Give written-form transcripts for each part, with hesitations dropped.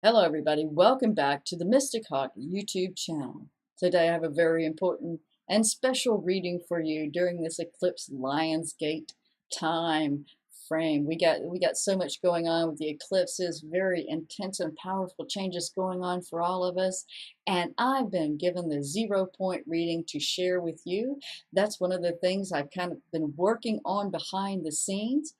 Hello everybody, welcome back to the Mystic Hawk YouTube channel. Today I have a very important and special reading for you during this eclipse Lionsgate time frame. We got so much going on with the eclipses, very intense and powerful changes going on for all of us, and I've been given the 0 point reading to share with you. That's one of the things I've kind of been working on behind the scenes.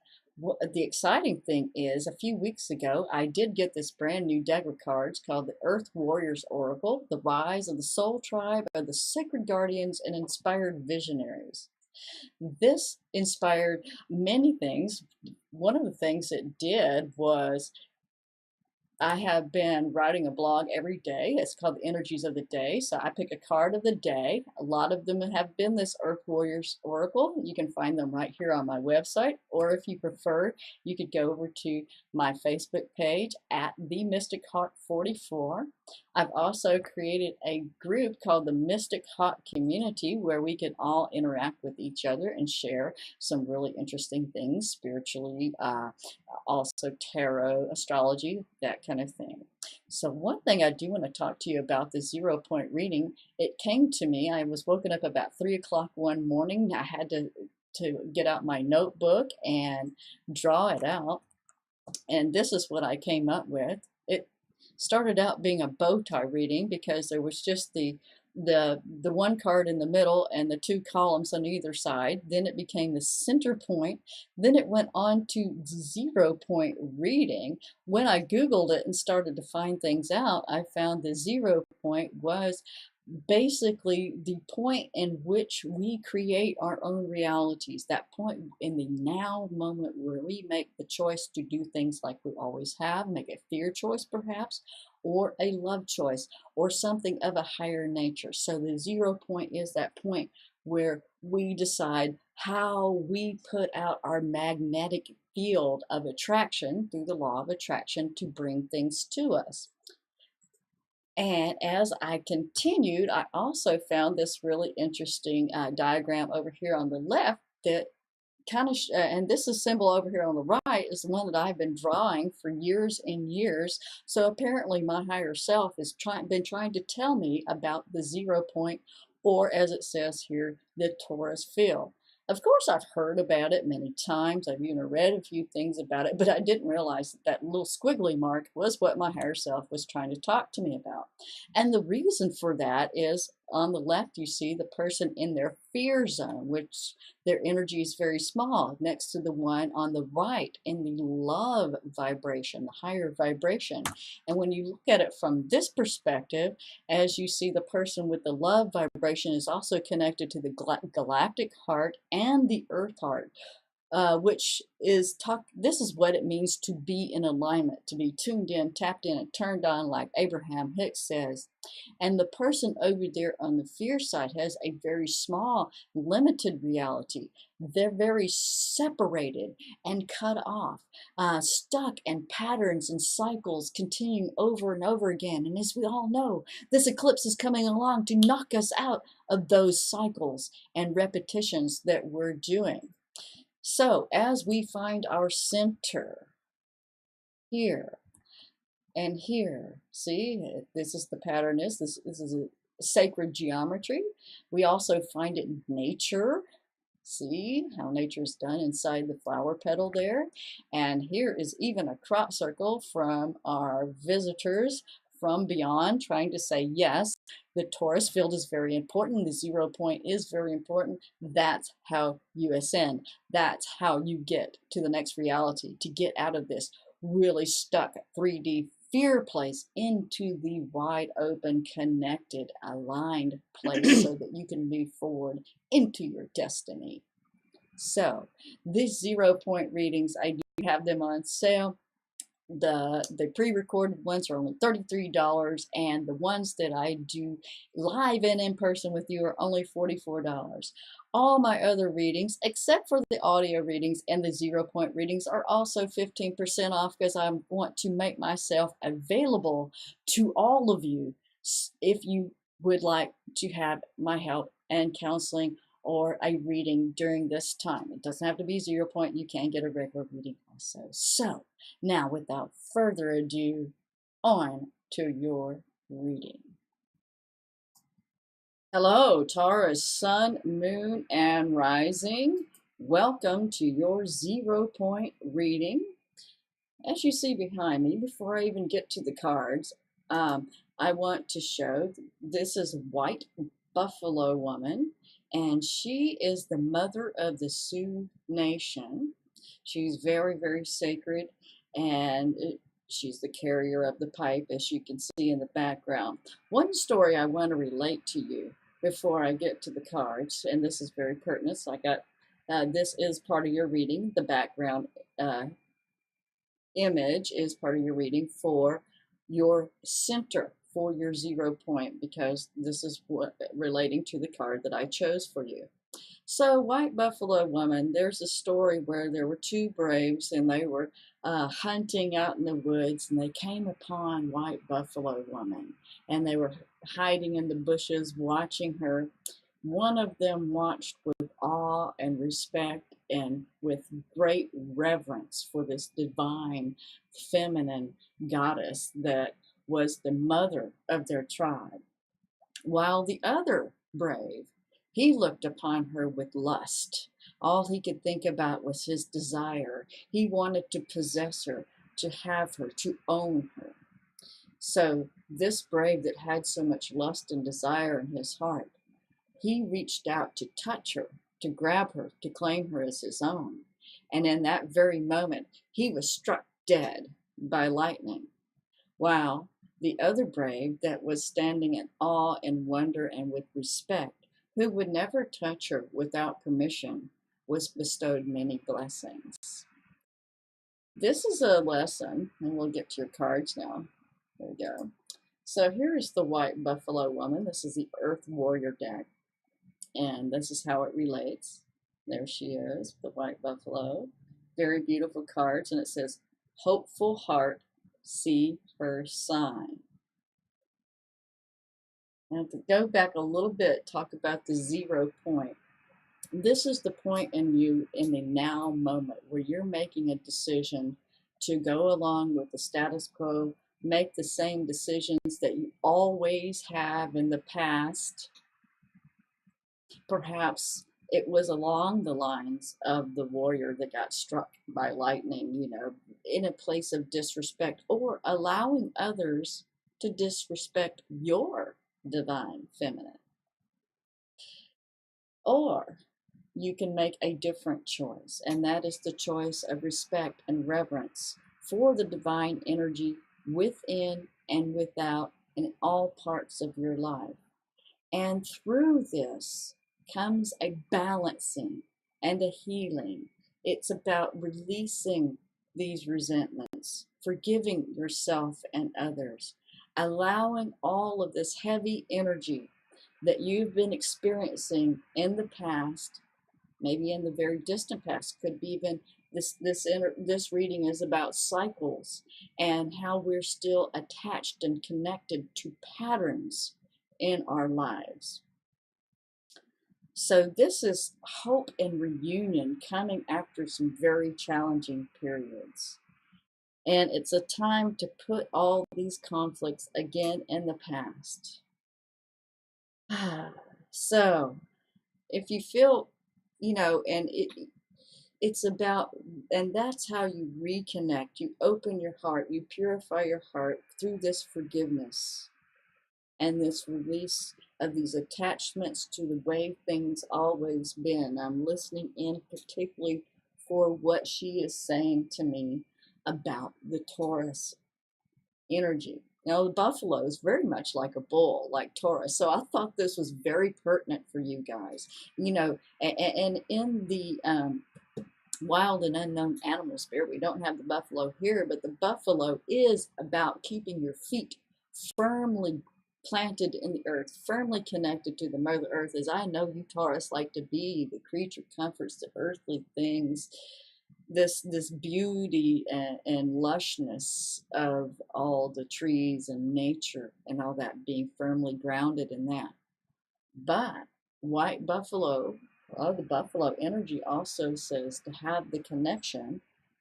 The exciting thing is, a few weeks ago, I did get this brand new deck of cards called the Earth Warriors Oracle, the Rise of the Soul Tribe of the Sacred Guardians and Inspired Visionaries. This inspired many things. One of the things it did was I have been writing a blog every day. It's called the Energies of the Day. So I pick a card of the day. A lot of them have been this Earth Warriors Oracle. You can find them right here on my website. Or if you prefer, you could go over to my Facebook page at the Mystic Hawk 44. I've also created a group called the Mystic Hawk Community where we can all interact with each other and share some really interesting things spiritually, also tarot, astrology, that kind of thing. So one thing I do want to talk to you about the 0 point reading, it came to me, I was woken up about 3 o'clock one morning. I had to get out my notebook and draw it out. And this is what I came up with. It started out being a bow tie reading because there was just the one card in the middle and the two columns on either side. Then it became the center point. Then it went on to 0 point reading. When I Googled it and started to find things out, I found the 0 point was basically the point in which we create our own realities, that point in the now moment where we make the choice to do things like we always have, make a fear choice perhaps, or a love choice, or something of a higher nature. So the 0 point is that point where we decide how we put out our magnetic field of attraction through the law of attraction to bring things to us. And as I continued, I also found this really interesting diagram over here on the left that kind of, and this is symbol over here on the right is the one that I've been drawing for years and years. So apparently my higher self has been trying to tell me about the 0 point, or as it says here, the Taurus field. Of course, I've heard about it many times. I've even read a few things about it, but I didn't realize that that little squiggly mark was what my higher self was trying to talk to me about. And the reason for that is on the left, you see the person in their fear zone, which their energy is very small, next to the one on the right in the love vibration, the higher vibration. And when you look at it from this perspective, as you see, the person with the love vibration is also connected to the galactic heart and the earth heart, which is this is what it means to be in alignment, to be tuned in, tapped in, and turned on, like Abraham Hicks says. And the person over there on the fear side has a very small, limited reality. They're very separated and cut off, stuck in patterns and cycles continuing over and over again. And as we all know, this eclipse is coming along to knock us out of those cycles and repetitions that we're doing. So as we find our center here and here, see, this is the pattern this is a sacred geometry. We also find it in nature. See how nature is done inside the flower petal there. And here is even a crop circle from our visitors from beyond, trying to say, yes, the Taurus field is very important. The 0 point is very important. That's how you ascend. That's how you get to the next reality, to get out of this really stuck 3D fear place into the wide open, connected, aligned place so that you can move forward into your destiny. So these 0 point readings, I do have them on sale. The pre-recorded ones are only $33, and the ones that I do live and in person with you are only $44. All my other readings, except for the audio readings and the 0 point readings, are also 15% off because I want to make myself available to all of you if you would like to have my help and counseling or a reading during this time. It doesn't have to be 0 point. You can get a regular reading also. So now, without further ado, on to your reading. Hello, Taurus, Sun, Moon, and Rising. Welcome to your 0 point reading. As you see behind me, before I even get to the cards, I want to show this is White Buffalo Woman, and she is the mother of the Sioux Nation. She's very, very sacred, and she's the carrier of the pipe, as you can see in the background. One story I want to relate to you before I get to the cards, and this is very pertinent. So I got this is part of your reading, the background image is part of your reading for your center, for your 0 point, because this is what relating to the card that I chose for you. So, White Buffalo Woman, there's a story where there were two braves and they were hunting out in the woods, and they came upon White Buffalo Woman, and they were hiding in the bushes watching her. One of them watched with awe and respect and with great reverence for this divine feminine goddess that was the mother of their tribe, while the other brave, he looked upon her with lust. All he could think about was his desire. He wanted to possess her, to have her, to own her. So this brave that had so much lust and desire in his heart, he reached out to touch her, to grab her, to claim her as his own. And in that very moment, he was struck dead by lightning. While the other brave that was standing in awe and wonder and with respect, who would never touch her without permission, was bestowed many blessings. This is a lesson, and we'll get to your cards now. There we go. So here is the White Buffalo Woman. This is the Earth Warrior deck. And this is how it relates. There she is, the White Buffalo. Very beautiful cards, and it says, hopeful heart, see her sign. And to go back a little bit, talk about the 0 point. This is the point in you in the now moment where you're making a decision to go along with the status quo, make the same decisions that you always have in the past. Perhaps it was along the lines of the warrior that got struck by lightning, in a place of disrespect, or allowing others to disrespect your divine feminine. Or you can make a different choice, and that is the choice of respect and reverence for the divine energy within and without in all parts of your life. And through this comes a balancing and a healing. It's about releasing these resentments, forgiving yourself and others, allowing all of this heavy energy that you've been experiencing in the past, maybe in the very distant past, could be even this reading is about cycles and how we're still attached and connected to patterns in our lives. So this is hope and reunion coming after some very challenging periods. And it's a time to put all these conflicts again in the past. So if you feel, and it's about, and that's how you reconnect. You open your heart, you purify your heart through this forgiveness and this release of these attachments to the way things always been. I'm listening in particularly for what she is saying to me about the Taurus energy. Now, the buffalo is very much like a bull, like Taurus. So I thought this was very pertinent for you guys. And in the wild and unknown animal spirit, we don't have the buffalo here, but the buffalo is about keeping your feet firmly planted in the earth, firmly connected to the Mother Earth, as I know you Taurus like to be. The creature comforts, the earthly things, this beauty and lushness of all the trees and nature and all that, being firmly grounded in that. But White Buffalo, the buffalo energy also says to have the connection,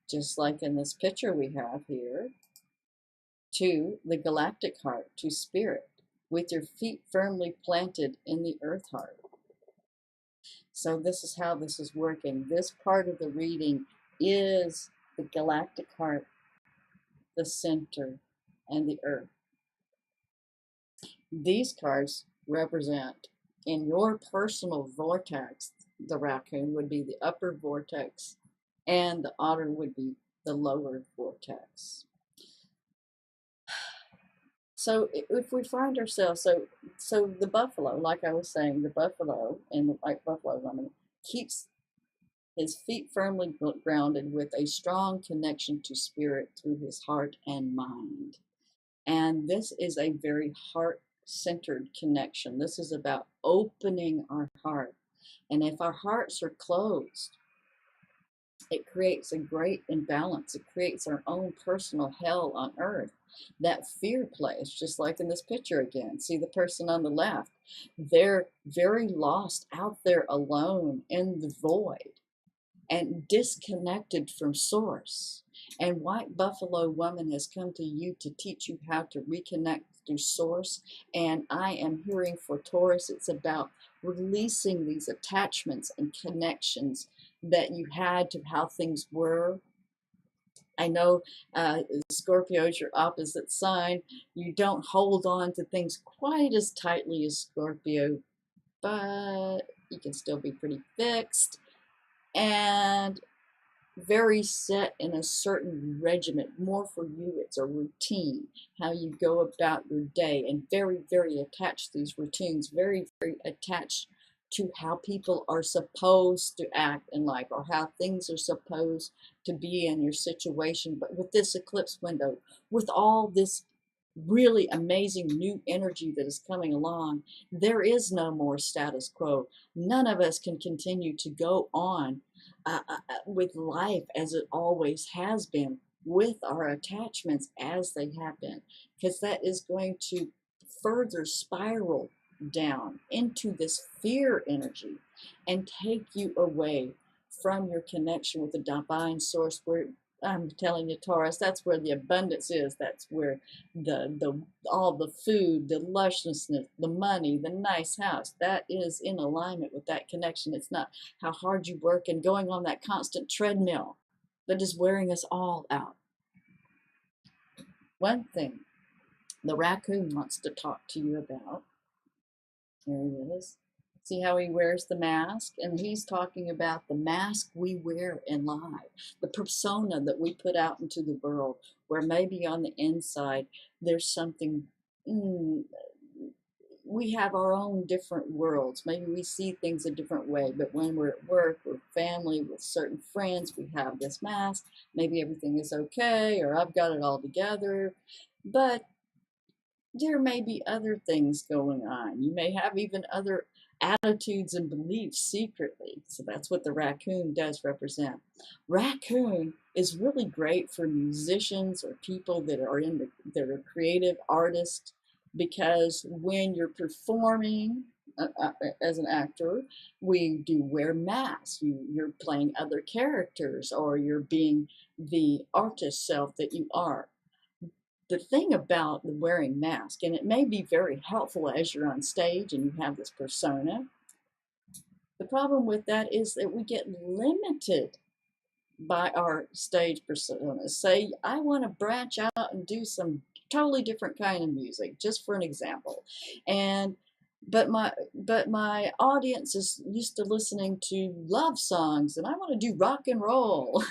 just like in this picture we have here, 2, the galactic heart, to spirit, with your feet firmly planted in the earth heart. So this is how this is working. This part of the reading is the galactic heart, the center, and the earth. These cards represent, in your personal vortex, the raccoon would be the upper vortex, and the otter would be the lower vortex. So if we find ourselves, so the buffalo, like I was saying, the buffalo and the white buffalo woman keeps his feet firmly grounded with a strong connection to spirit through his heart and mind. And this is a very heart-centered connection. This is about opening our heart. And if our hearts are closed, it creates a great imbalance. It creates our own personal hell on earth. That fear place, just like in this picture again. See the person on the left. They're very lost out there alone in the void and disconnected from source. And White Buffalo Woman has come to you to teach you how to reconnect through source. And I am hearing for Taurus, it's about releasing these attachments and connections that you had to how things were. I know Scorpio is your opposite sign. You don't hold on to things quite as tightly as Scorpio, but you can still be pretty fixed and very set in a certain regiment. More for you, it's a routine, how you go about your day, and very, very attached to these routines, very, very attached to how people are supposed to act in life or how things are supposed to be in your situation. But with this eclipse window, with all this really amazing new energy that is coming along, there is no more status quo. None of us can continue to go on with life as it always has been, with our attachments as they have been, because that is going to further spiral down into this fear energy and take you away from your connection with the divine source, where I'm telling you, Taurus, that's where the abundance is. That's where the all the food, the lusciousness, the money, the nice house, that is in alignment with that connection. It's not how hard you work and going on that constant treadmill that is wearing us all out. One thing the raccoon wants to talk to you about, here he is. See how he wears the mask? And he's talking about the mask we wear in life, the persona that we put out into the world, where maybe on the inside there's something, we have our own different worlds. Maybe we see things a different way, but when we're at work, with family, with certain friends, we have this mask. Maybe everything is okay, or I've got it all together. But there may be other things going on. You may have even other attitudes and beliefs secretly. So that's what the raccoon does represent. Raccoon is really great for musicians or people that are that are creative artists, because when you're performing as an actor, we do wear masks. You're playing other characters, or you're being the artist self that you are. The thing about the wearing mask, and it may be very helpful as you're on stage and you have this persona, the problem with that is that we get limited by our stage persona. Say, I want to branch out and do some totally different kind of music, just for an example. And but my audience is used to listening to love songs, and I want to do rock and roll.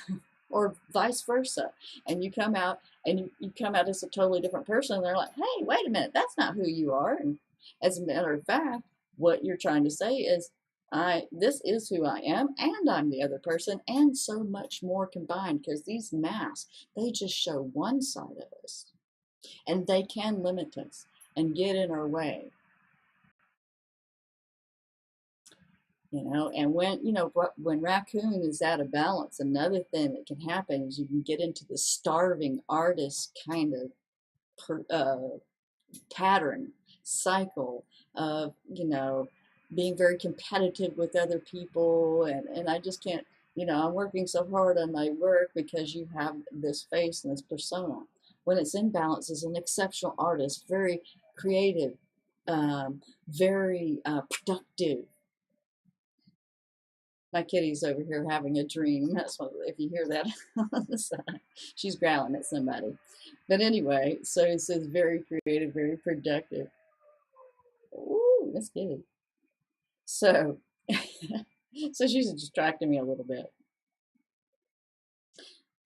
Or vice versa. And you come out and you come out as a totally different person, and they're like, hey, wait a minute, that's not who you are. And as a matter of fact, what you're trying to say is, this is who I am, and I'm the other person, and so much more combined, because these masks, they just show one side of us, and they can limit us and get in our way. And when raccoon is out of balance, another thing that can happen is you can get into the starving artist kind of pattern cycle of being very competitive with other people, and I just can't, I'm working so hard on my work because you have this face and this persona. when it's in balance, is an exceptional artist, very creative, very productive. My kitty's over here having a dream. That's what, if you hear that on the side, she's growling at somebody. But anyway, so it says very creative, very productive. Ooh, Miss Kitty. So, so she's distracting me a little bit.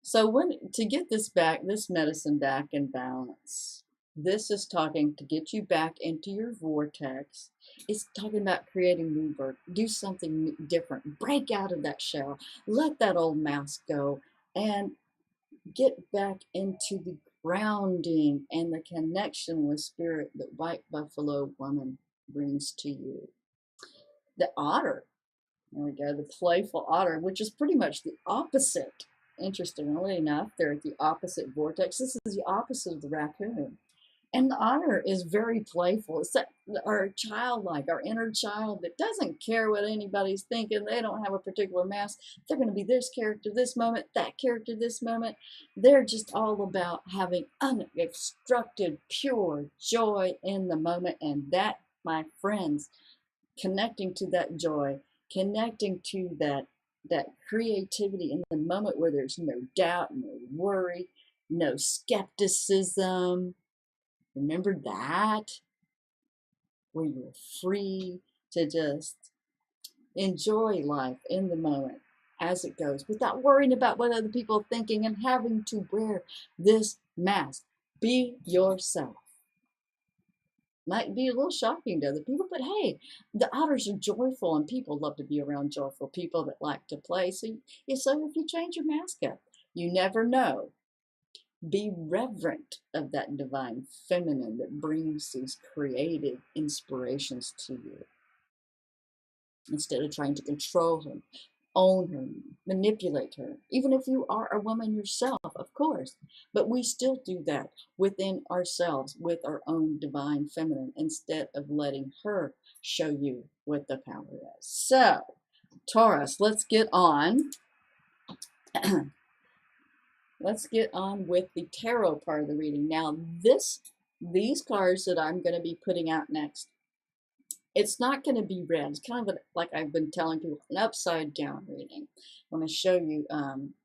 So to get this medicine back in balance, this is talking to get you back into your vortex. It's talking about creating new work, do something different, break out of that shell, let that old mask go, and get back into the grounding and the connection with spirit that White Buffalo Woman brings to you. The otter, there we go, the playful otter, which is pretty much the opposite. Interestingly enough, they're at the opposite vortex. This is the opposite of the raccoon. And the otter is very playful. It's that our childlike, our inner child that doesn't care what anybody's thinking. They don't have a particular mask. They're going to be this character this moment, that character this moment. They're just all about having unobstructed, pure joy in the moment. And that, my friends, connecting to that joy, connecting to that creativity in the moment where there's no doubt, no worry, no skepticism. Remember that? Where you're free to just enjoy life in the moment as it goes without worrying about what other people are thinking and having to wear this mask. Be yourself. Might be a little shocking to other people, but hey, the otters are joyful and people love to be around joyful people that like to play. So if you change your mask up, you never know. Be reverent of that divine feminine that brings these creative inspirations to you. Instead of trying to control her, own her, manipulate her. Even if you are a woman yourself, of course. But we still do that within ourselves with our own divine feminine instead of letting her show you what the power is. So, Taurus, let's get on. Let's get on with the tarot part of the reading. Now, these cards that I'm going to be putting out next, it's not going to be read. It's kind of like I've been telling people, an upside down reading. I'm going to show you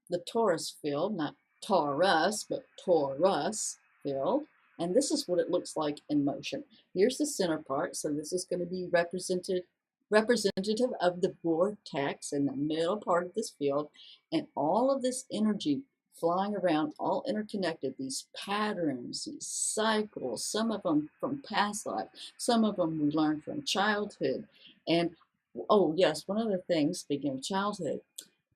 the Taurus field, not Taurus, but Taurus field. And this is what it looks like in motion. Here's the center part. So this is going to be representative of the vortex in the middle part of this field. And all of this energy flying around, all interconnected, these patterns, these cycles, some of them from past life, some of them we learned from childhood. And, oh yes, one other thing, speaking of childhood,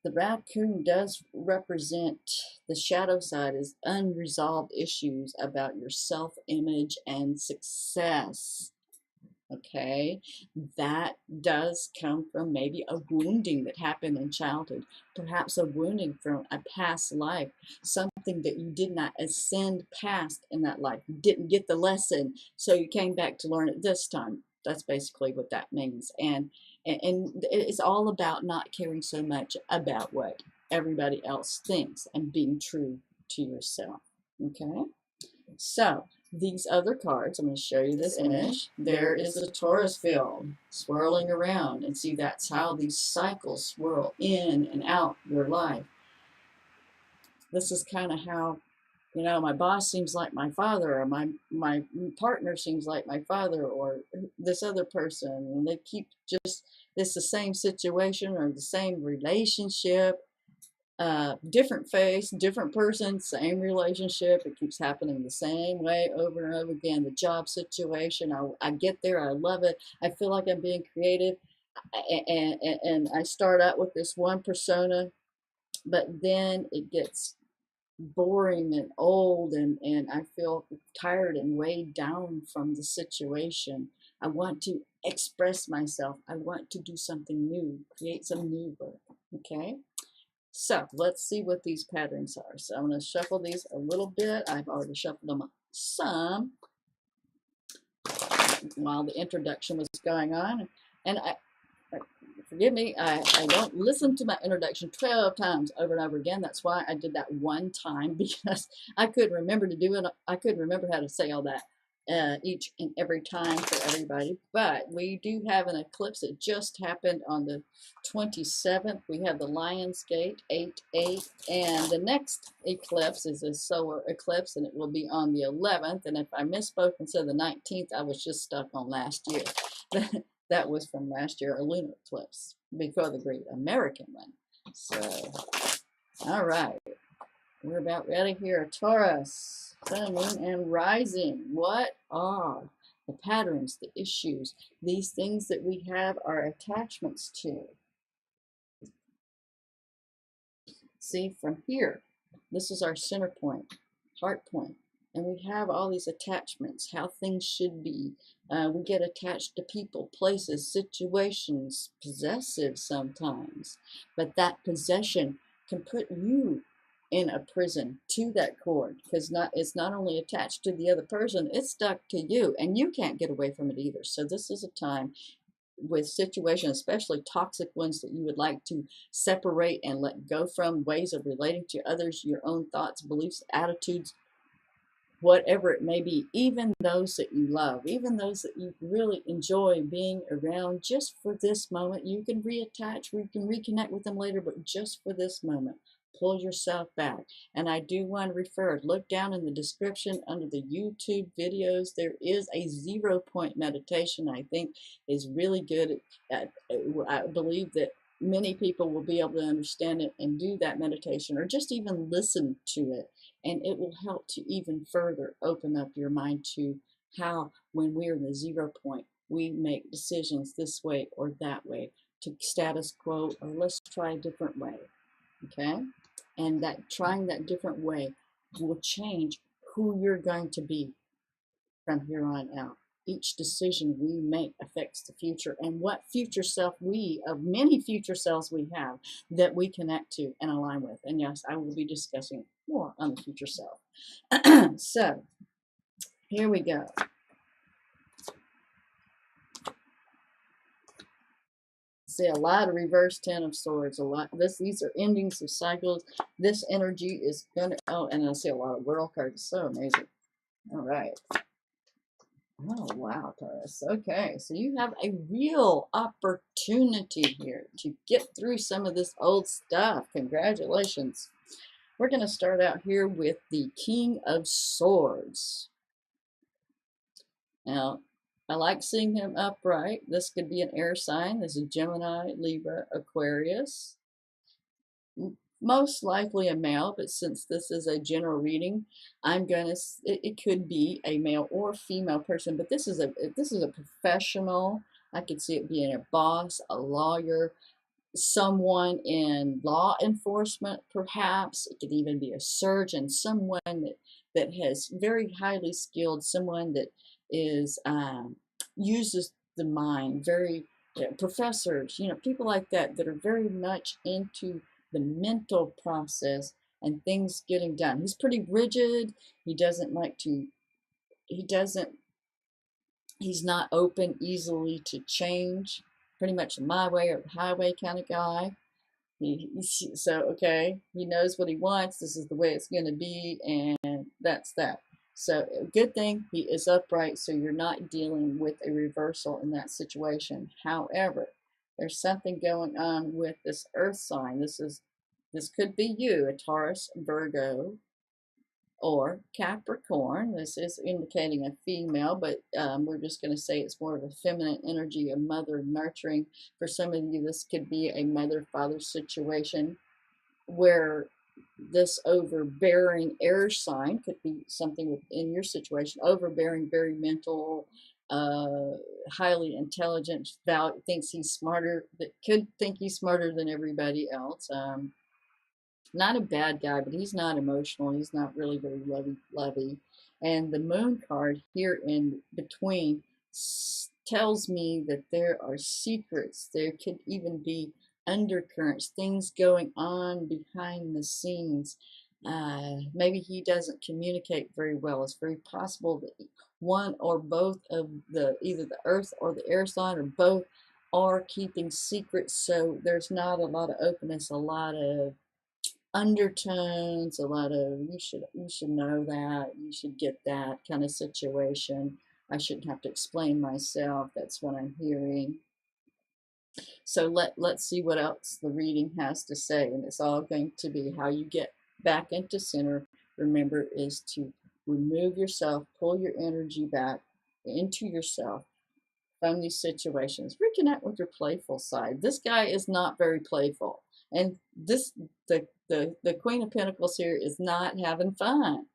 the raccoon does represent the shadow side as unresolved issues about your self-image and success. Okay, that does come from maybe a wounding that happened in childhood, perhaps a wounding from a past life, something that you did not ascend past in that life. You didn't get the lesson, so you came back to learn it this time. That's basically what that means. And it's all about not caring so much about what everybody else thinks and being true to yourself. Okay, so these other cards, I'm going to show you this image. There is the Taurus field swirling around, and see, that's how these cycles swirl in and out your life. This is kind of how, you know, my boss seems like my father, or my partner seems like my father, or this other person, and they keep just, it's the same situation or the same relationship. Different face, different person, same relationship. It keeps happening the same way over and over again. The job situation, I get there, I love it. I feel like I'm being creative, and I start out with this one persona, but then it gets boring and old, and I feel tired and weighed down from the situation. I want to express myself. I want to do something new, create some new work. Okay. So let's see what these patterns are. So I'm going to shuffle these a little bit. I've already shuffled them some while the introduction was going on. And Forgive me, I don't listen to my introduction 12 times over and over again. That's why I did that one time, because I couldn't remember to do it. I couldn't remember how to say all that each and every time for everybody. But we do have an eclipse. It just happened on the 27th. We have the Lion's Gate 8-8, and the next eclipse is a solar eclipse, and it will be on the 11th. And if I misspoke and said the 19th, I was just stuck on last year. That was from last year, a lunar eclipse before the Great American one. So, all right, we're about ready here. Taurus, Sun, Moon, and Rising. What are the patterns, the issues, these things that we have our attachments to? See, from here, this is our center point, heart point. And we have all these attachments, how things should be. We get attached to people, places, situations, possessive sometimes. But that possession can put you in a prison to that cord, because it's not only attached to the other person, it's stuck to you, and you can't get away from it either. So this is a time with situations, especially toxic ones, that you would like to separate and let go from, ways of relating to others, your own thoughts, beliefs, attitudes, whatever it may be, even those that you love, even those that you really enjoy being around, just for this moment. You can reattach, you can reconnect with them later, but just for this moment, pull yourself back. And I do want to refer, look down in the description under the YouTube videos. There is a 0-point meditation I think is really good. I believe that many people will be able to understand it and do that meditation, or just even listen to it. And it will help to even further open up your mind to how, when we're in the 0 point, we make decisions this way or that way, to status quo, or let's try a different way. Okay? And that trying that different way will change who you're going to be from here on out. Each decision we make affects the future, and what future self of many future selves we have, that we connect to and align with. And yes, I will be discussing more on the future self. So here we go. See a lot of reverse 10 of swords. These are endings of cycles. This energy is gonna, oh, and I see a lot of world cards. So amazing. All right. Oh, wow, Taurus. Okay, so you have a real opportunity here to get through some of this old stuff. Congratulations. We're going to start out here with the King of Swords. Now, I like seeing him upright. This could be an air sign. This is Gemini, Libra, Aquarius. Most likely a male, but since this is a general reading, it could be a male or female person, but this is a professional. I could see it being a boss, a lawyer, someone in law enforcement, perhaps. It could even be a surgeon, someone that has very highly skilled, someone that is uses the mind, very professors, people like that are very much into the mental process and things getting done. He's pretty rigid. He doesn't like to, he's not open easily to change. Pretty much a my way or highway kind of guy. Okay, he knows what he wants. This is the way it's going to be, and that's that. So good thing he is upright, so you're not dealing with a reversal in that situation. However, there's something going on with this earth sign. This could be you, a Taurus, Virgo, or Capricorn. This is indicating a female, but we're just going to say it's more of a feminine energy, a mother nurturing. For some of you, this could be a mother-father situation, where this overbearing air sign could be something within your situation. Overbearing, very mental, highly intelligent, thinks he's smarter, that could think he's smarter than everybody else. Not a bad guy, but he's not emotional. He's not really very lovey. And the moon card here in between tells me that there are secrets. There could even be undercurrents, things going on behind the scenes. Maybe he doesn't communicate very well. It's very possible that one or both of either the earth or the air sign, or both, are keeping secrets, so there's not a lot of openness, a lot of undertones, a lot of you should know that, you should get that kind of situation. I shouldn't have to explain myself. That's what I'm hearing. So let's see what else the reading has to say, and it's all going to be how you get back into center. Remember, is to remove yourself, pull your energy back into yourself from these situations. Reconnect with your playful side. This guy is not very playful, and the Queen of Pentacles here is not having fun.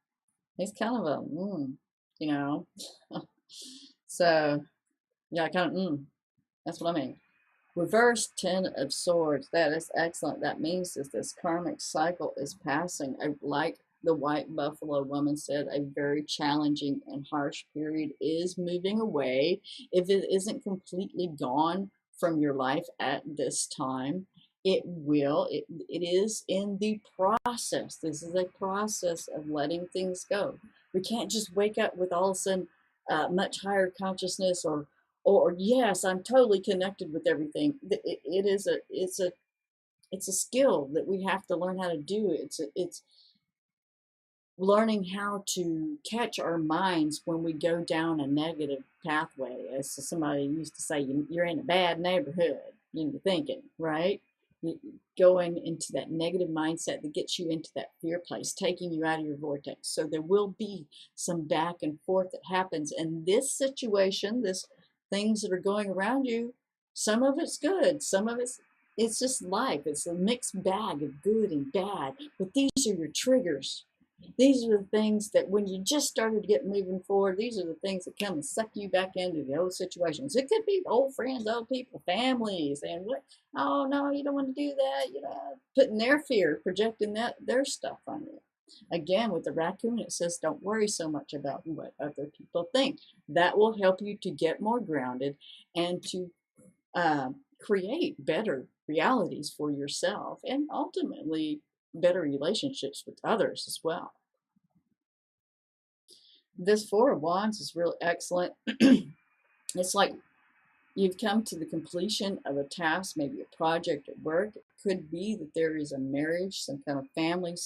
He's kind of a you know. So yeah, kind of that's what I mean. Reverse 10 of Swords. That is excellent. That means that this karmic cycle is passing. Like the white buffalo woman said, a very challenging and harsh period is moving away. If it isn't completely gone from your life at this time, it will. It is in the process. This is a process of letting things go. We can't just wake up with all of a sudden much higher consciousness, or yes, I'm totally connected with everything. It's a skill that we have to learn how to do. It's learning how to catch our minds when we go down a negative pathway. As somebody used to say, you're in a bad neighborhood. You're thinking, right? Going into that negative mindset that gets you into that fear place, taking you out of your vortex. So there will be some back and forth that happens. And this situation, this things that are going around you, some of it's good, some of it's just life. It's a mixed bag of good and bad. But these are your triggers. These are the things that when you just started to get moving forward, these are the things that come and suck you back into the old situations. It could be old friends, old people, families, and what? Oh no, you don't want to do that. Putting their fear, projecting their stuff on you. Again, with the raccoon, it says don't worry so much about what other people think. That will help you to get more grounded and to create better realities for yourself and ultimately better relationships with others as well. This Four of Wands is really excellent. It's like you've come to the completion of a task, maybe a project at work. It could be that there is a marriage, some kind of family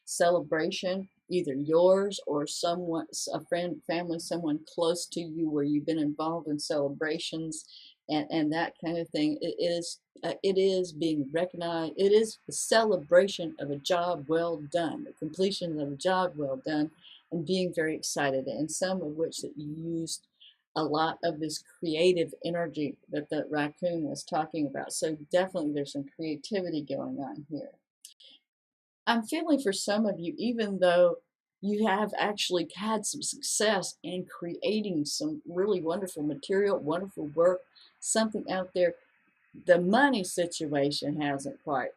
celebration, either yours or someone, a friend, family, someone close to you where you've been involved in celebrations and that kind of thing. It is being recognized. It is the celebration of a job well done, the completion of a job well done, and being very excited, and some of which that you used a lot of this creative energy that the raccoon was talking about. So definitely there's some creativity going on here. I'm feeling for some of you, even though you have actually had some success in creating some really wonderful material, wonderful work, something out there, the money situation hasn't quite,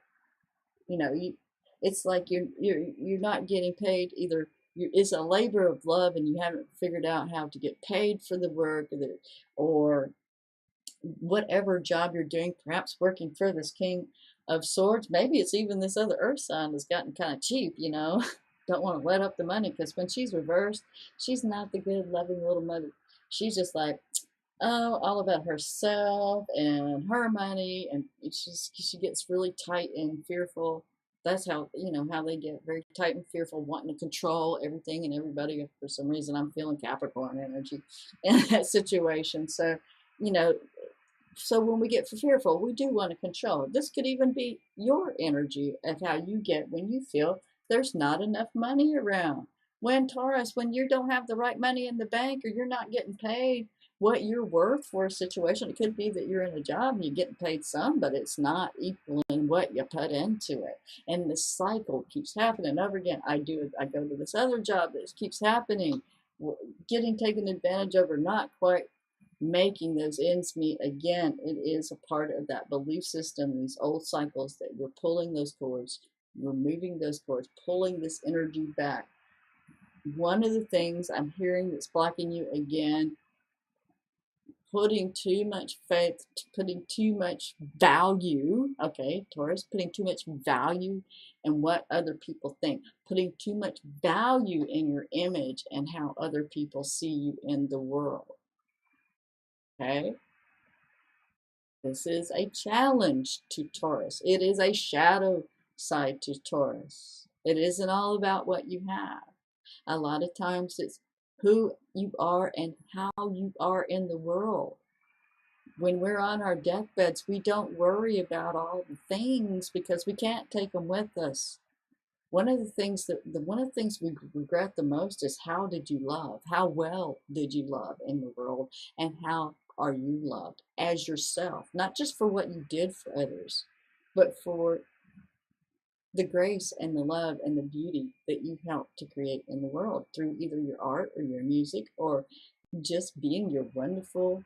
it's like you're not getting paid either. It's a labor of love, and you haven't figured out how to get paid for the work, or whatever job you're doing, perhaps working for this King of Swords. Maybe it's even this other Earth sign that's gotten kind of cheap, don't want to let up the money, because when she's reversed, she's not the good, loving little mother. She's just like, oh, all about herself and her money, and she gets really tight and fearful. That's how they get very tight and fearful, wanting to control everything and everybody. For some reason, I'm feeling Capricorn energy in that situation. So, you know, so when we get fearful, we do want to control. This could even be your energy of how you get when you feel there's not enough money around. When Taurus, when you don't have the right money in the bank, or you're not getting paid what you're worth for a situation. It could be that you're in a job and you're getting paid some, but it's not equaling what you put into it. And the cycle keeps happening over again. I go to this other job, that keeps happening, getting taken advantage of, or not quite making those ends meet. Again, it is a part of that belief system, these old cycles, that we're pulling those cords, removing those cords, pulling this energy back. One of the things I'm hearing that's blocking you again, putting too much faith, putting too much value, okay, Taurus, putting too much value in what other people think, putting too much value in your image and how other people see you in the world, okay? This is a challenge to Taurus. It is a shadow side to Taurus. It isn't all about what you have. A lot of times it's who you are and how you are in the world. When we're on our deathbeds, we don't worry about all the things because we can't take them with us. One of the things we regret the most is how did you love? How well did you love in the world? And how are you loved as yourself? Not just for what you did for others, but for the grace and the love and the beauty that you helped to create in the world through either your art or your music or just being your wonderful,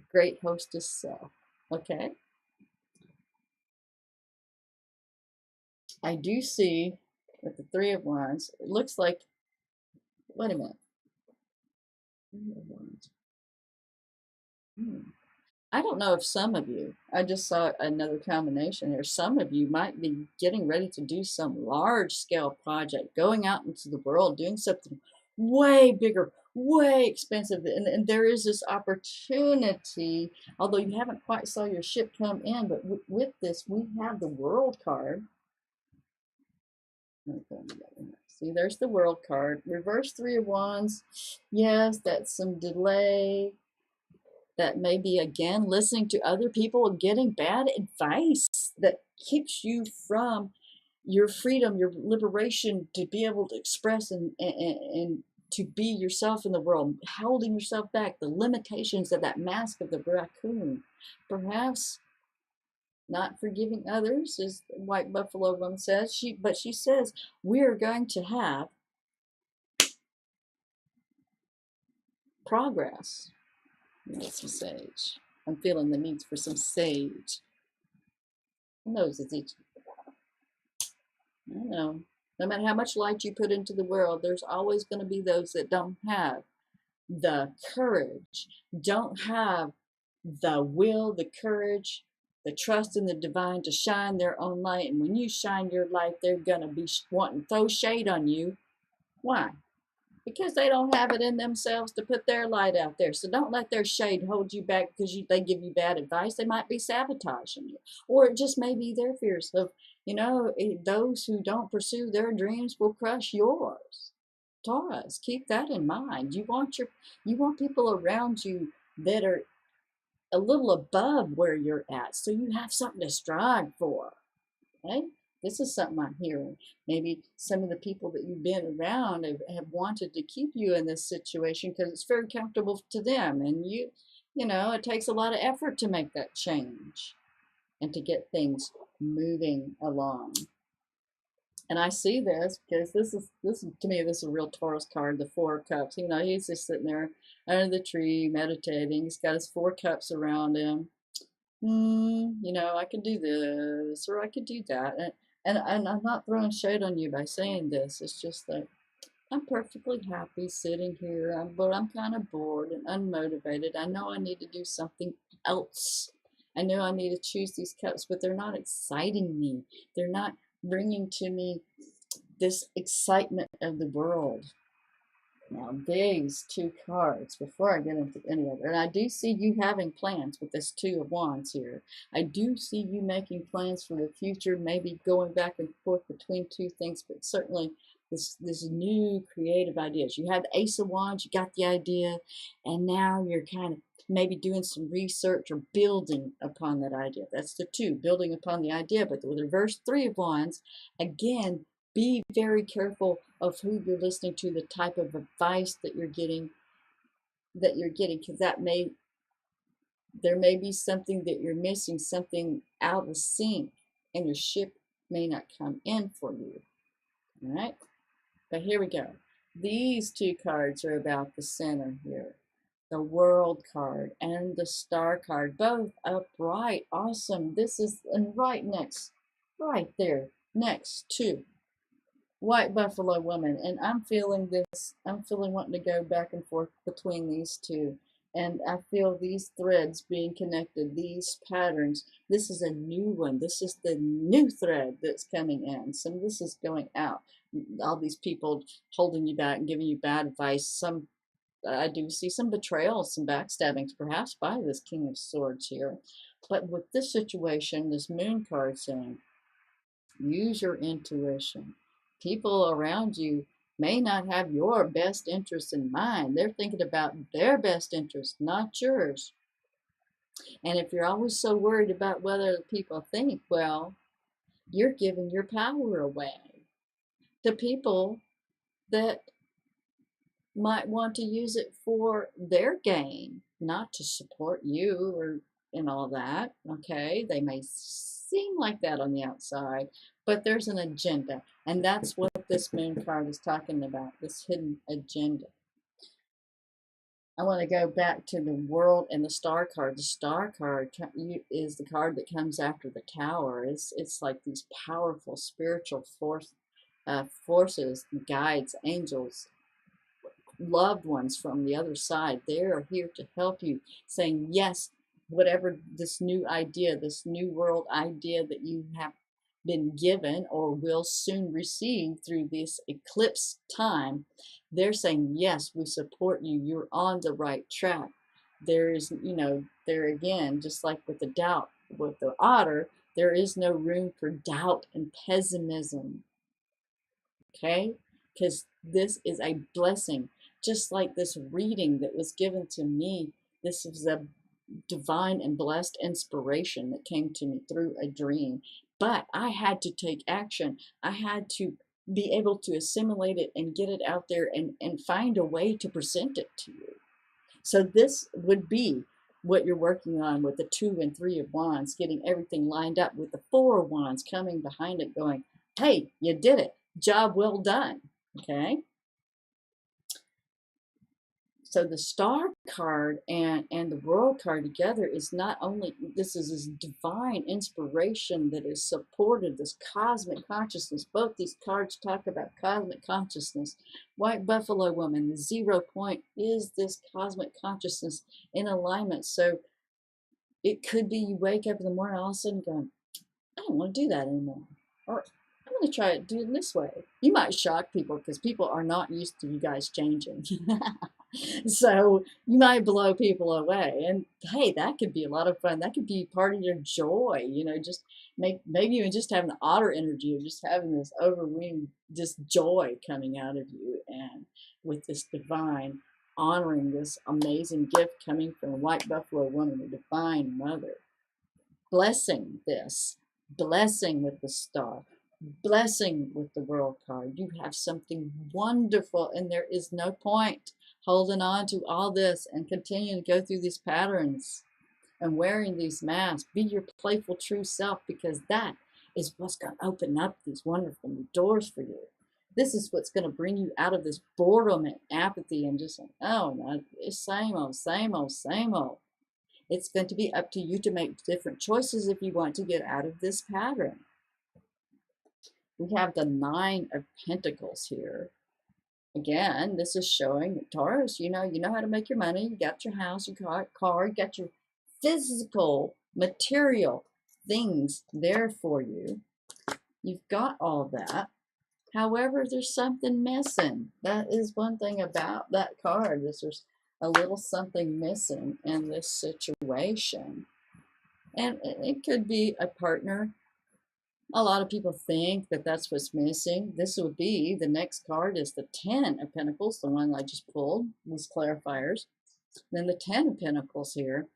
great hostess self. Okay? I do see with the Three of Wands, it looks like, wait a minute. Three of Wands. I don't know if some of you, I just saw another combination here. Some of you might be getting ready to do some large scale project, going out into the world, doing something way bigger, way expensive. And there is this opportunity, although you haven't quite saw your ship come in, but with this, we have the World card. See, there's the World card. Reverse Three of Wands. Yes, that's some delay. That may be, again, listening to other people and getting bad advice that keeps you from your freedom, your liberation to be able to express and to be yourself in the world, holding yourself back, the limitations of that mask of the raccoon. Perhaps not forgiving others, as the White Buffalo Woman says, but she says, we are going to have progress. Need some sage. I'm feeling the need for some sage. Who knows it's each? I don't know. No matter how much light you put into the world, there's always going to be those that don't have the courage, don't have the will, the courage, the trust in the divine to shine their own light. And when you shine your light, they're going to be wanting to throw shade on you. Why? Because they don't have it in themselves to put their light out there. So don't let their shade hold you back because they give you bad advice. They might be sabotaging you. Or it just may be their fears of, those who don't pursue their dreams will crush yours. Taurus, keep that in mind. You want people around you that are a little above where you're at, so you have something to strive for. Okay? This is something I'm hearing. Maybe some of the people that you've been around have wanted to keep you in this situation because it's very comfortable to them. And it takes a lot of effort to make that change and to get things moving along. And I see this because this is to me, this is a real Taurus card, the Four of Cups. He's just sitting there under the tree meditating. He's got his four cups around him. I could do this or I could do that. And I'm not throwing shade on you by saying this. It's just that I'm perfectly happy sitting here, but I'm kind of bored and unmotivated. I know I need to do something else. I know I need to choose these cups, but they're not exciting me. They're not bringing to me this excitement of the world. Now, these two cards, before I get into any of it, and I do see you having plans with this Two of Wands here. I do see you making plans for the future, maybe going back and forth between two things, but certainly this new creative ideas. You had the Ace of Wands, you got the idea, and now you're kind of maybe doing some research or building upon that idea. That's the two, building upon the idea. But with the reverse Three of Wands, again, be very careful of who you're listening to, the type of advice that you're getting, because there may be something that you're missing, something out of sync, and your ship may not come in for you. All right, but here we go. These two cards are about the center here. The World card and the Star card, both upright. Awesome. This is right there, next to White Buffalo Woman. And I'm feeling this. I'm feeling wanting to go back and forth between these two. And I feel these threads being connected, these patterns. This is a new one. This is the new thread that's coming in. Some of this is going out. All these people holding you back and giving you bad advice. I do see some betrayal, some backstabbings, perhaps by this King of Swords here. But with this situation, this moon card saying, use your intuition. People around you may not have your best interest in mind. They're thinking about their best interest, not yours. And if you're always so worried about what other people think, well, you're giving your power away to people that might want to use it for their gain, not to support you or and all that. Okay, they may seem like that on the outside, but there's an agenda, and that's what this moon card is talking about, this hidden agenda. I want to go back to the world and the star card. The star card is the card that comes after the tower. It's like these powerful spiritual forces, guides, angels, loved ones from the other side. They are here to help you, saying yes, whatever this new idea, this new world idea that you have been given or will soon receive through this eclipse time, they're saying yes, we support you, you're on the right track. There is, there again, just like with the doubt with the otter, there is no room for doubt and pessimism. Okay, because this is a blessing, just like this reading that was given to me. This is a divine and blessed inspiration that came to me through a dream, but I had to take action. I had to be able to assimilate it and get it out there and find a way to present it to you. So this would be what you're working on with the 2 and 3 of wands, getting everything lined up, with the 4 of wands coming behind it going, hey, you did it, job well done. Okay, so the star card and the world card together is not only, this is this divine inspiration that is supported, this cosmic consciousness. Both these cards talk about cosmic consciousness. White buffalo woman, the 0 point is this cosmic consciousness in alignment. So it could be you wake up in the morning all of a sudden going, I don't want to do that anymore, or I'm going to try it doing this way. You might shock people because people are not used to you guys changing. So you might blow people away, and hey, that could be a lot of fun. That could be part of your joy, just maybe even just having the otter energy of just having this overweening, this joy coming out of you, and with this divine, honoring this amazing gift coming from a white buffalo woman, a divine mother, blessing this, blessing with the star, blessing with the world card. You have something wonderful, and there is no point holding on to all this and continuing to go through these patterns and wearing these masks. Be your playful true self, because that is what's going to open up these wonderful new doors for you. This is what's going to bring you out of this boredom and apathy and just like, oh no, it's same old, same old, same old. It's going to be up to you to make different choices if you want to get out of this pattern. We have the 9 of Pentacles here. Again, this is showing that Taurus, you know how to make your money. You got your house, your car, you got your physical, material things there for you. You've got all that. However, there's something missing. That is one thing about that card. There's a little something missing in this situation. And it could be a partner. A lot of people think that that's what's missing. This would be, the next card is the 10 of Pentacles, the one I just pulled, these clarifiers. Then the 10 of Pentacles here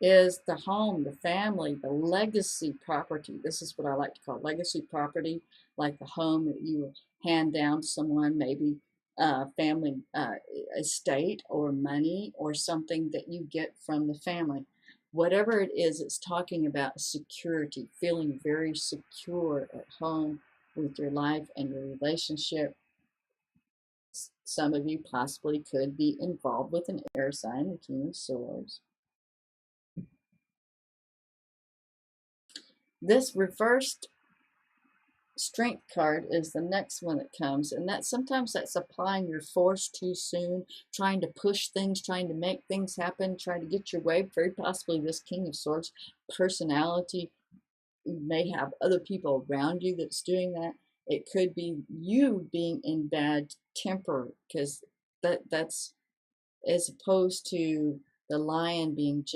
is the home, the family, the legacy property. This is what I like to call legacy property, like the home that you hand down to someone, maybe family estate or money or something that you get from the family. Whatever it is, it's talking about security, feeling very secure at home with your life and your relationship. Some of you possibly could be involved with an air sign, the King of Swords. This reversed Strength card is the next one that comes, and that sometimes that's applying your force too soon, trying to push things, trying to make things happen, trying to get your way. Very possibly this King of Swords personality, you may have other people around you that's doing that. It could be you being in bad temper, because that's as opposed to The lion being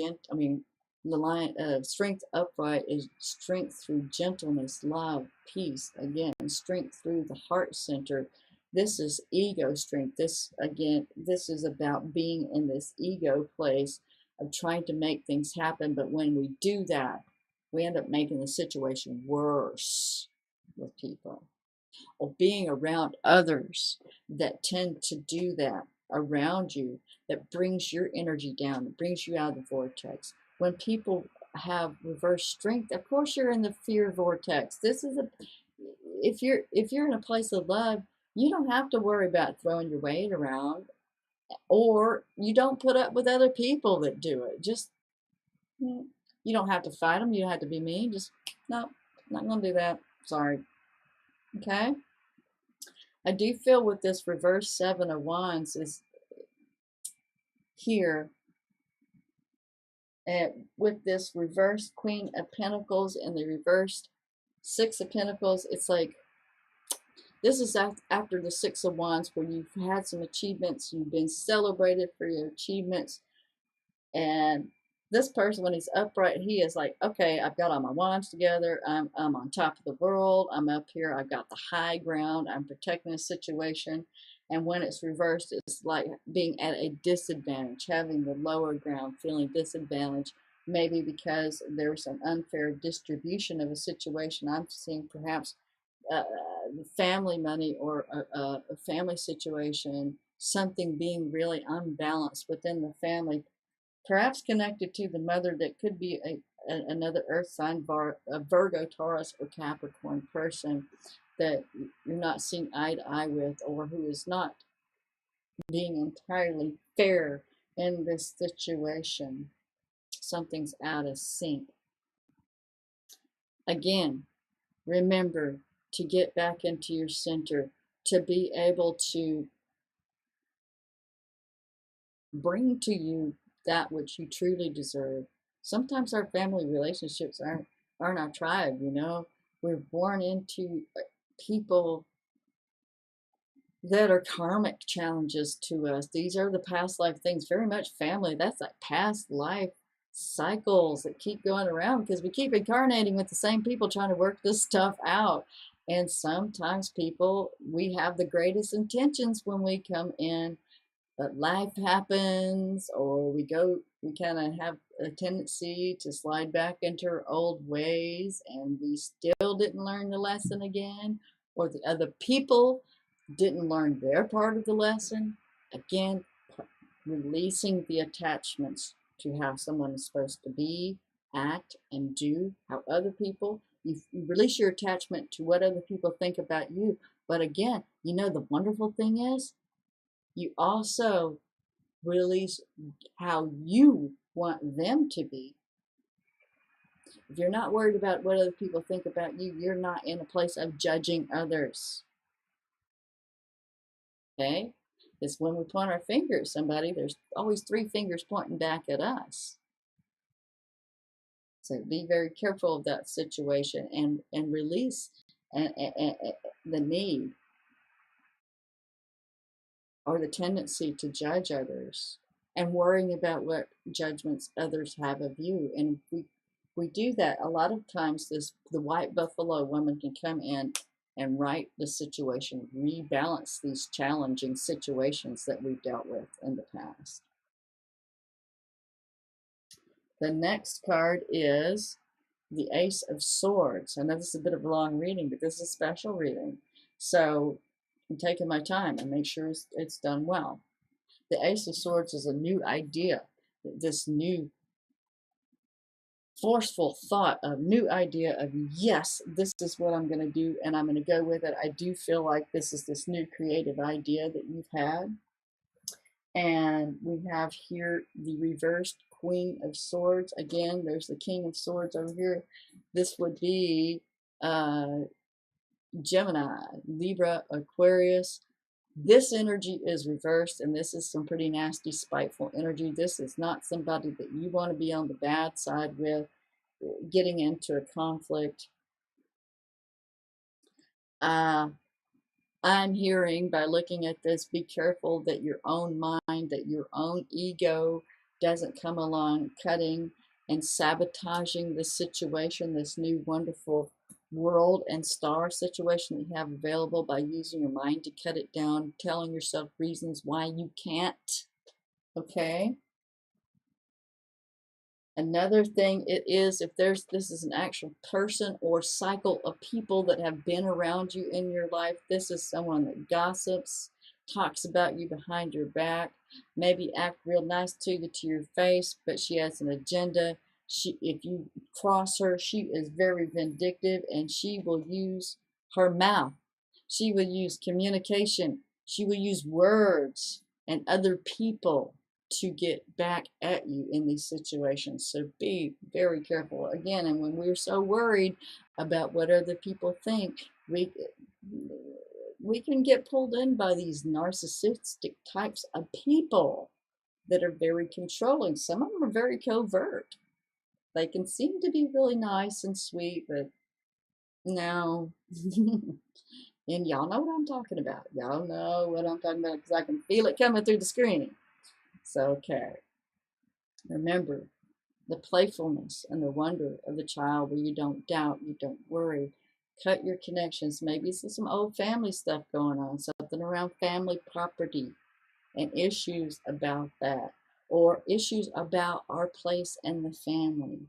the lion strength upright is strength through gentleness, love, peace. Again, strength through the heart center. This is ego strength. This is about being in this ego place of trying to make things happen. But when we do that, we end up making the situation worse with people, or being around others that tend to do that around you, that brings your energy down, that brings you out of the vortex. When people have reverse strength, of course you're in the fear vortex. If you're in a place of love, you don't have to worry about throwing your weight around, or you don't put up with other people that do it. Just, you don't have to fight them. You don't have to be mean. Just, no, not going to do that. Sorry. Okay? I do feel with this reverse Seven of Wands is here, and with this reversed Queen of Pentacles and the reversed Six of Pentacles, it's like, this is after the Six of Wands, where you've had some achievements, you've been celebrated for your achievements, and this person, when he's upright, he is like, okay, I've got all my wands together, I'm on top of the world, I'm up here, I've got the high ground, I'm protecting the situation. And when it's reversed, it's like being at a disadvantage, having the lower ground, feeling disadvantaged, maybe because there's an unfair distribution of a situation. I'm seeing perhaps family money, or a family situation, something being really unbalanced within the family, perhaps connected to the mother, that could be another earth sign, a Virgo, Taurus, or Capricorn person that you're not seeing eye to eye with, or who is not being entirely fair in this situation. Something's out of sync. Again, remember to get back into your center, to be able to bring to you that which you truly deserve. Sometimes our family relationships aren't our tribe, you know. We're born into people that are karmic challenges to us. These are the past life things, very much family. That's like past life cycles that keep going around, because we keep incarnating with the same people trying to work this stuff out. And sometimes people, we have the greatest intentions when we come in, but life happens, or we kind of have a tendency to slide back into our old ways, and we still didn't learn the lesson again, or the other people didn't learn their part of the lesson. Again, releasing the attachments to how someone is supposed to be, act, and do, how other people, you release your attachment to what other people think about you. But again, you know, the wonderful thing is, you also release how you want them to be. If you're not worried about what other people think about you, you're not in a place of judging others. Okay? Because when we point our finger at somebody, there's always three fingers pointing back at us. So be very careful of that situation, and release the need or the tendency to judge others, and worrying about what judgments others have of you. And we do that a lot of times. The white buffalo woman can come in and right the situation, rebalance these challenging situations that we've dealt with in the past. The next card is the Ace of Swords. I know this is a bit of a long reading, but this is a special reading, so I'm taking my time and make sure it's done well. The Ace of Swords is a new idea, this new forceful thought, a new idea of, yes, this is what I'm going to do, and I'm going to go with it. I do feel like this is this new creative idea that you've had. And we have here the reversed Queen of Swords. Again, there's the King of Swords over here. This would be Gemini, Libra, Aquarius. This energy is reversed, and this is some pretty nasty, spiteful energy. This is not somebody that you want to be on the bad side with, getting into a conflict. I'm hearing, by looking at this, be careful that your own mind, that your own ego doesn't come along cutting and sabotaging the situation, this new wonderful world and star situation that you have available, by using your mind to cut it down, telling yourself reasons why you can't. Okay? Another thing it is, if this is an actual person or cycle of people that have been around you in your life, this is someone that gossips, talks about you behind your back, maybe act real nice to your face, but she has an agenda. If you cross her, she is very vindictive, and she will use her mouth. She will use communication. She will use words and other people to get back at you in these situations. So be very careful. Again, and when we're so worried about what other people think, we can get pulled in by these narcissistic types of people that are very controlling. Some of them are very covert. They can seem to be really nice and sweet, but no. And y'all know what I'm talking about. Y'all know what I'm talking about, because I can feel it coming through the screen. So, okay. Remember the playfulness and the wonder of the child, where you don't doubt, you don't worry. Cut your connections. Maybe it's some old family stuff going on, something around family property and issues about that, or issues about our place in the family.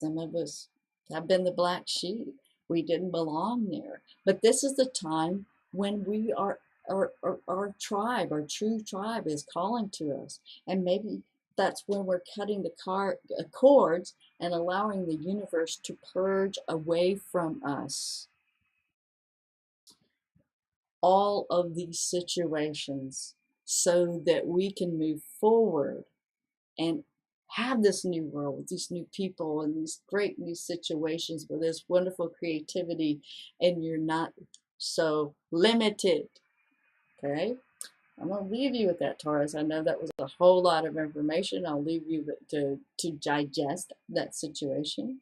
Some of us have been the black sheep. We didn't belong there. But this is the time when we are, our tribe, our true tribe is calling to us. And maybe that's when we're cutting the cords and allowing the universe to purge away from us all of these situations, so that we can move forward and have this new world with these new people and these great new situations where there's wonderful creativity and you're not so limited. Okay? I'm going to leave you with that, Taurus. I know that was a whole lot of information. I'll leave you to digest that situation.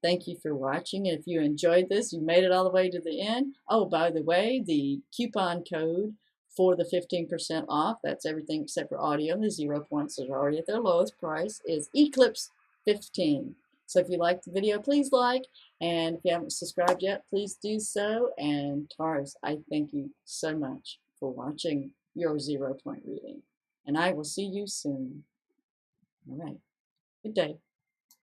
Thank you for watching. And if you enjoyed this, you made it all the way to the end. Oh, by the way, the coupon code for the 15% off, that's everything except for audio, the 0 points are already at their lowest price, is Eclipse 15. So if you liked the video, please like. And if you haven't subscribed yet, please do so. And Taurus, I thank you so much for watching your 0 point reading. And I will see you soon. All right. Good day.